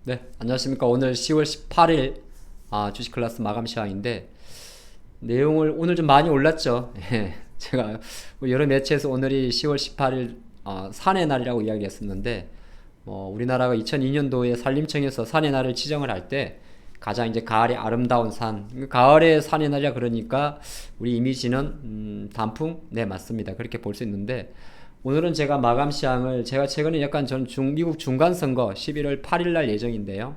네, 안녕하십니까. 오늘 10월 18일 주식 클래스 마감 시간인데 내용을 오늘 좀 많이 올랐죠. 예, 제가 뭐 여러 매체에서 오늘이 10월 18일 산의 날이라고 이야기를 했었는데 우리나라가 2002년도에 산림청에서 산의 날을 지정을 할 때 가장 이제 가을의 아름다운 산, 가을의 산의 날이라 그러니까 우리 이미지는 단풍? 네, 맞습니다. 그렇게 볼 수 있는데 오늘은 제가 마감 시황을 제가 최근에 약간 전 미국 중간선거 11월 8일 날 예정인데요.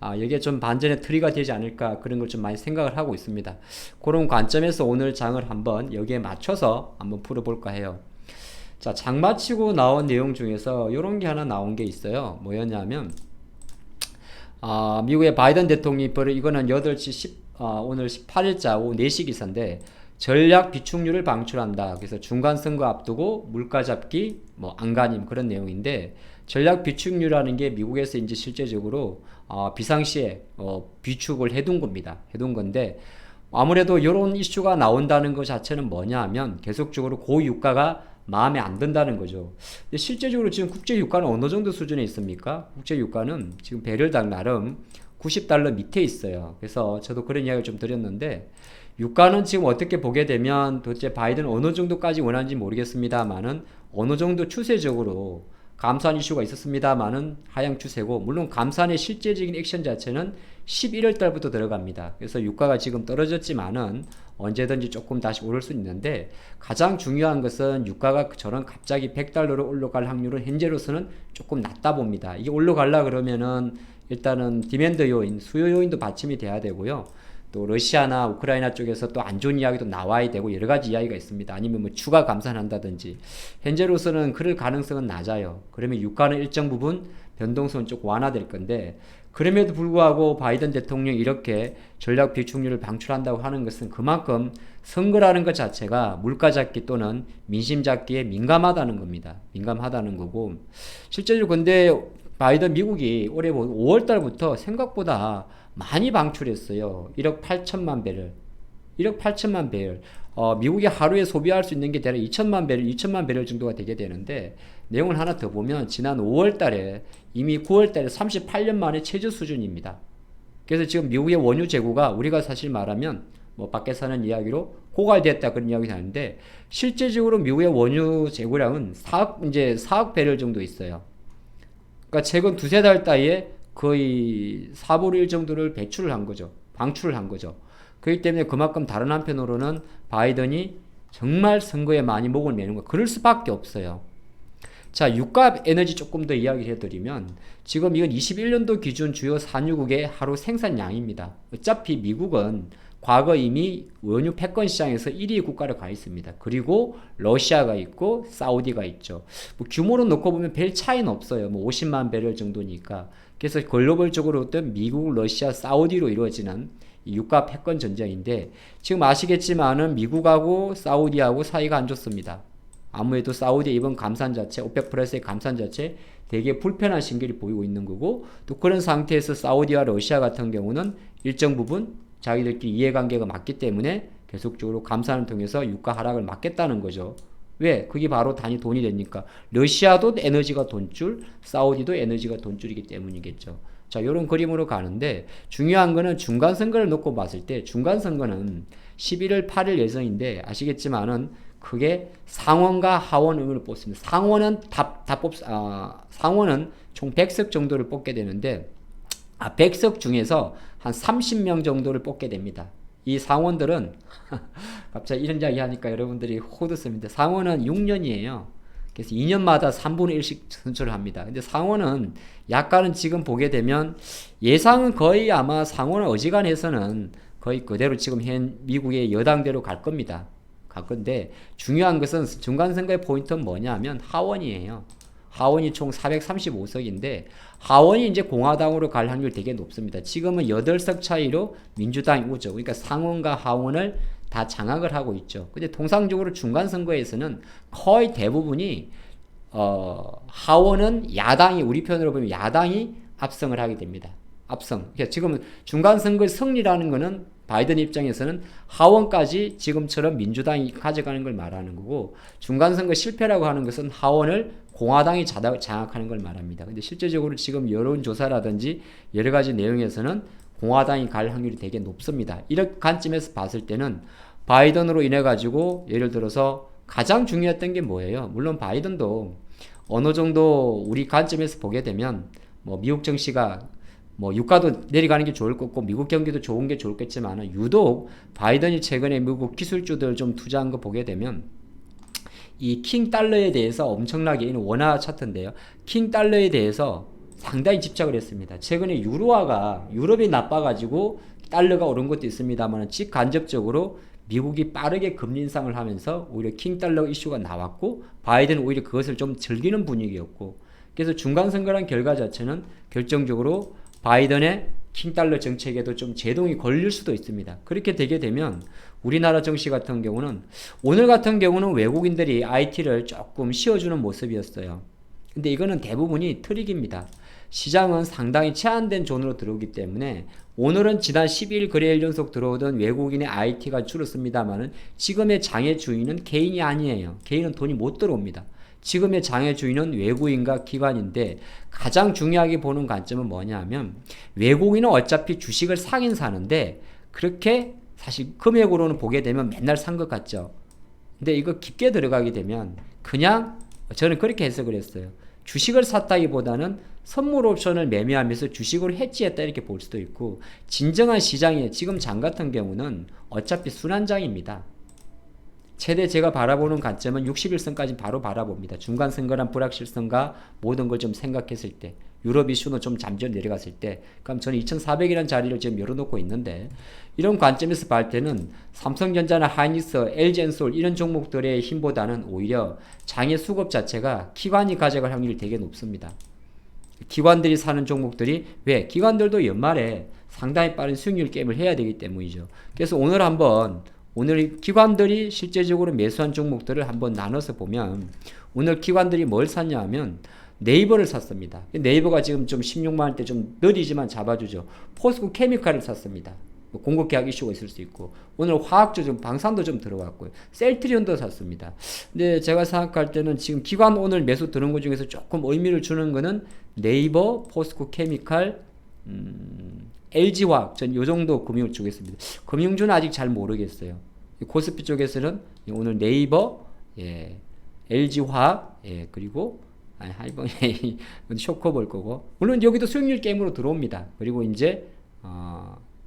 여기에 좀 반전의 트리가 되지 않을까 그런 걸 좀 많이 생각을 하고 있습니다. 그런 관점에서 오늘 장을 한번 여기에 맞춰서 한번 풀어볼까 해요. 자, 장 마치고 나온 내용 중에서 이런 게 하나 나온 게 있어요. 뭐였냐면 미국의 바이든 대통령이 이거는 8시 10, 오늘 18일자 오후 4시 기사인데 전략 비축률을 방출한다. 그래서 중간선거 앞두고 물가 잡기, 안간힘 그런 내용인데 전략 비축률이라는 게 미국에서 이제 실제적으로 비상시에 비축을 해둔 겁니다. 해둔 건데 아무래도 이런 이슈가 나온다는 것 자체는 뭐냐 하면 계속적으로 고유가가 마음에 안 든다는 거죠. 근데 실제적으로 지금 국제 유가는 어느 정도 수준에 있습니까? 국제 유가는 지금 배럴당 나름 90달러 밑에 있어요. 그래서 저도 그런 이야기를 좀 드렸는데 유가는 지금 어떻게 보게 되면 도대체 바이든 어느 정도까지 원하는지 모르겠습니다만은 어느 정도 추세적으로 감산 이슈가 있었습니다만은 하향 추세고 물론 감산의 실제적인 액션 자체는 11월 달부터 들어갑니다. 그래서 유가가 지금 떨어졌지만은 언제든지 조금 다시 오를 수 있는데 가장 중요한 것은 유가가 저런 갑자기 100달러로 올라갈 확률은 현재로서는 조금 낮다 봅니다. 이게 올라가려 그러면은 일단은 디맨드 요인, 수요 요인도 받침이 돼야 되고요. 또 러시아나 우크라이나 쪽에서 또 안 좋은 이야기도 나와야 되고 여러 가지 이야기가 있습니다. 아니면 뭐 추가 감산한다든지 현재로서는 그럴 가능성은 낮아요. 그러면 유가는 일정 부분 변동성은 조금 완화될 건데 그럼에도 불구하고 바이든 대통령이 이렇게 전략 비축률을 방출한다고 하는 것은 그만큼 선거라는 것 자체가 물가 잡기 또는 민심 잡기에 민감하다는 겁니다. 민감하다는 거고 실제로 근데 바이든 미국이 올해 5월 달부터 생각보다 많이 방출했어요. 1억 8천만 배럴. 1억 8천만 배럴. 미국이 하루에 소비할 수 있는 게 대략 2천만 배럴, 2천만 배럴 정도가 되게 되는데 내용을 하나 더 보면 지난 5월 달에 이미 9월 달에 38년 만에 최저 수준입니다. 그래서 지금 미국의 원유 재고가 우리가 사실 말하면 밖에서 하는 이야기로 고갈됐다 그런 이야기 하는데 실제적으로 미국의 원유 재고량은 4억 배럴 정도 있어요. 그러니까 최근 두세 달 따위에 거의 4분의 1 정도를 배출을 한 거죠. 방출을 한 거죠. 그렇기 때문에 그만큼 다른 한편으로는 바이든이 정말 선거에 많이 목을 매는 거 그럴 수밖에 없어요. 자, 유가 에너지 조금 더 이야기를 해드리면 지금 이건 21년도 기준 주요 산유국의 하루 생산량입니다. 어차피 미국은 과거 이미 원유 패권 시장에서 1위 국가로 가 있습니다. 그리고 러시아가 있고 사우디가 있죠. 규모로 놓고 보면 별 차이는 없어요. 50만 배럴 정도니까. 그래서 글로벌적으로 어떤 미국, 러시아, 사우디로 이루어지는 이 유가 패권 전쟁인데 지금 아시겠지만은 미국하고 사우디하고 사이가 안 좋습니다. 아무래도 사우디 이번 감산 자체, 오펙 플러스의 감산 자체 되게 불편한 신경이 보이고 있는 거고 또 그런 상태에서 사우디와 러시아 같은 경우는 일정 부분 자기들끼리 이해관계가 맞기 때문에 계속적으로 감산을 통해서 유가 하락을 막겠다는 거죠. 왜? 그게 바로 단위 돈이 되니까. 러시아도 에너지가 돈줄, 사우디도 에너지가 돈줄이기 때문이겠죠. 자, 요런 그림으로 가는데 중요한 거는 중간선거를 놓고 봤을 때 중간선거는 11월 8일 예정인데 아시겠지만은 그게 상원과 하원 의원을 뽑습니다. 상원은 총 100석 정도를 뽑게 되는데 100석 중에서 한 30명 정도를 뽑게 됩니다. 이 상원들은 갑자기 이런 이야기 하니까 여러분들이 호드습니다. 상원은 6년이에요. 그래서 2년마다 3분의 1씩 선출을 합니다. 근데 상원은 약간은 지금 보게 되면 예상은 거의 아마 상원을 어지간해서는 거의 그대로 지금 현 미국의 여당대로 갈 겁니다. 갈 건데 중요한 것은 중간선거의 포인트는 뭐냐 하면 하원이에요. 하원이 총 435석인데 하원이 이제 공화당으로 갈 확률이 되게 높습니다. 지금은 8석 차이로 민주당이 오죠. 그러니까 상원과 하원을 다 장악을 하고 있죠. 근데 통상적으로 중간선거에서는 거의 대부분이 하원은 야당이 우리 편으로 보면 야당이 압승을 하게 됩니다. 압승. 그러니까 지금 중간선거의 승리라는 거는 바이든 입장에서는 하원까지 지금처럼 민주당이 가져가는 걸 말하는 거고 중간선거 실패라고 하는 것은 하원을 공화당이 장악하는 걸 말합니다. 근데 실제적으로 지금 여론조사라든지 여러 가지 내용에서는 공화당이 갈 확률이 되게 높습니다. 이런 관점에서 봤을 때는 바이든으로 인해 가지고 예를 들어서 가장 중요했던 게 뭐예요? 물론 바이든도 어느 정도 우리 관점에서 보게 되면 뭐 미국 정치가 뭐 유가도 내려가는 게 좋을 거고 미국 경기도 좋은 게 좋겠지만 유독 바이든이 최근에 미국 기술주들 좀 투자한 거 보게 되면 이 킹 달러에 대해서 엄청나게 이는 원화 차트인데요. 킹 달러에 대해서 상당히 집착을 했습니다. 최근에 유럽이 나빠가지고 달러가 오른 것도 있습니다만 직간접적으로 미국이 빠르게 금리 인상을 하면서 오히려 킹 달러 이슈가 나왔고 바이든은 오히려 그것을 좀 즐기는 분위기였고 그래서 중간선거란 결과 자체는 결정적으로 바이든의 킹달러 정책에도 좀 제동이 걸릴 수도 있습니다. 그렇게 되게 되면 우리나라 정치 같은 경우는 오늘 같은 경우는 외국인들이 IT를 조금 씌워주는 모습이었어요. 근데 이거는 대부분이 트릭입니다. 시장은 상당히 제한된 존으로 들어오기 때문에 오늘은 지난 12일 거래일 연속 들어오던 외국인의 IT가 줄었습니다만은 지금의 장의 주인은 개인이 아니에요. 개인은 돈이 못 들어옵니다. 지금의 장의 주인은 외국인과 기관인데 가장 중요하게 보는 관점은 뭐냐면 외국인은 어차피 주식을 사긴 사는데 그렇게 사실 금액으로는 보게 되면 맨날 산 것 같죠. 근데 이거 깊게 들어가게 되면 그냥 저는 그렇게 해석을 했어요. 주식을 샀다기보다는 선물 옵션을 매매하면서 주식을 해지했다 이렇게 볼 수도 있고 진정한 시장에 지금 장 같은 경우는 어차피 순환장입니다. 최대 제가 바라보는 관점은 60일선까지 바로 바라봅니다. 중간선거란 불확실성과 모든 걸 좀 생각했을 때 유럽 이슈는 좀 잠정 내려갔을 때 그럼 저는 2400이라는 자리를 지금 열어놓고 있는데 이런 관점에서 볼 때는 삼성전자나 하이닉스, LG엔솔 이런 종목들의 힘보다는 오히려 장의 수급 자체가 기관이 가져갈 확률이 되게 높습니다. 기관들이 사는 종목들이 왜? 기관들도 연말에 상당히 빠른 수익률 게임을 해야 되기 때문이죠. 그래서 오늘 기관들이 실제적으로 매수한 종목들을 한번 나눠서 보면 오늘 기관들이 뭘 샀냐 하면 네이버를 샀습니다. 네이버가 지금 좀 16만원대 좀 느리지만 잡아주죠. 포스코 케미칼을 샀습니다. 공급 계약 이슈가 있을 수 있고 오늘 화학주 좀 방산도 좀 들어왔고요. 셀트리온도 샀습니다. 근데 제가 생각할 때는 지금 기관 오늘 매수 들은 것 중에서 조금 의미를 주는 거는 네이버, 포스코 케미칼, LG화학 전 요정도 금융을 주겠습니다. 금융주는 아직 잘 모르겠어요. 코스피 쪽에서는 오늘 네이버, LG화학, 그리고 하이번에 쇼커 볼 거고 물론 여기도 수익률 게임으로 들어옵니다. 그리고 이제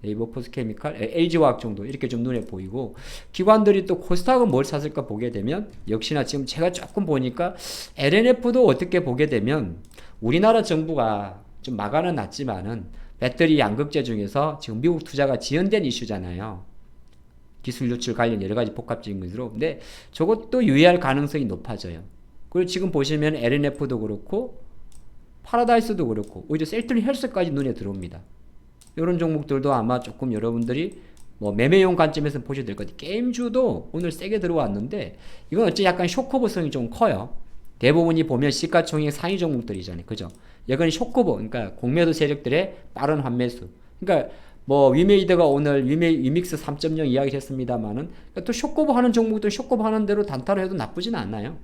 네이버, 포스케미칼, LG화학 정도 이렇게 좀 눈에 보이고 기관들이 또 코스닥은 뭘 샀을까 보게 되면 역시나 지금 제가 조금 보니까 LNF도 어떻게 보게 되면 우리나라 정부가 좀 마감은 났지만은 배터리 양극재 중에서 지금 미국 투자가 지연된 이슈잖아요. 기술 유출 관련 여러 가지 복합적인 것으로. 근데 저것도 유의할 가능성이 높아져요. 그리고 지금 보시면 LNF도 그렇고 파라다이스도 그렇고 오히려 셀트리 헬스까지 눈에 들어옵니다. 이런 종목들도 아마 조금 여러분들이 뭐 매매용 관점에서 보셔도 될 것 같아요. 게임주도 오늘 세게 들어왔는데 이건 어째 약간 쇼커버성이 좀 커요. 대부분이 보면 시가총액 상위 종목들이잖아요. 그죠? 여기는 쇼커버, 그러니까 공매도 세력들의 빠른 환매수. 그러니까 뭐 위메이드가 오늘 위믹스 3.0 이야기를 했습니다만은 또 쇼커버 하는 종목들 쇼커버 하는 대로 단타로 해도 나쁘진 않아요.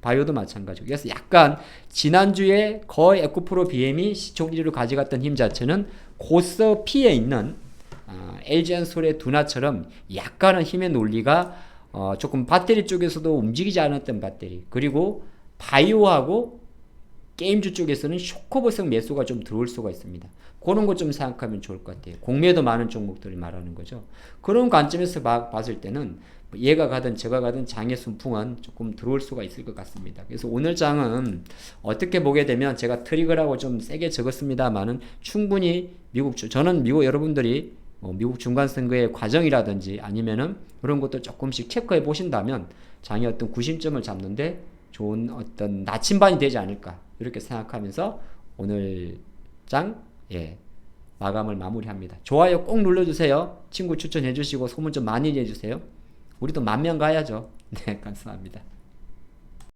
바이오도 마찬가지고. 그래서 약간 지난주에 거의 에코프로 BM이 시총 1위로 가져갔던 힘 자체는 고서 P에 있는 LG엔솔의 두나처럼 약간은 힘의 논리가 조금 배터리 쪽에서도 움직이지 않았던 배터리 그리고 바이오하고 게임주 쪽에서는 쇼커버성 매수가 좀 들어올 수가 있습니다. 그런 것 좀 생각하면 좋을 것 같아요. 공매도 많은 종목들을 말하는 거죠. 그런 관점에서 봤을 때는 얘가 가든 저가 가든 장의 순풍은 조금 들어올 수가 있을 것 같습니다. 그래서 오늘 장은 어떻게 보게 되면 제가 트리거라고 좀 세게 적었습니다만은 충분히 저는 미국 여러분들이 미국 중간선거의 과정이라든지 아니면은 그런 것도 조금씩 체크해 보신다면 장의 어떤 구심점을 잡는데 좋은 어떤 나침반이 되지 않을까 이렇게 생각하면서 오늘 장 마감을 마무리합니다. 좋아요 꼭 눌러주세요. 친구 추천해 주시고 소문 좀 많이 해주세요. 우리도 10,000명 가야죠. 네, 감사합니다.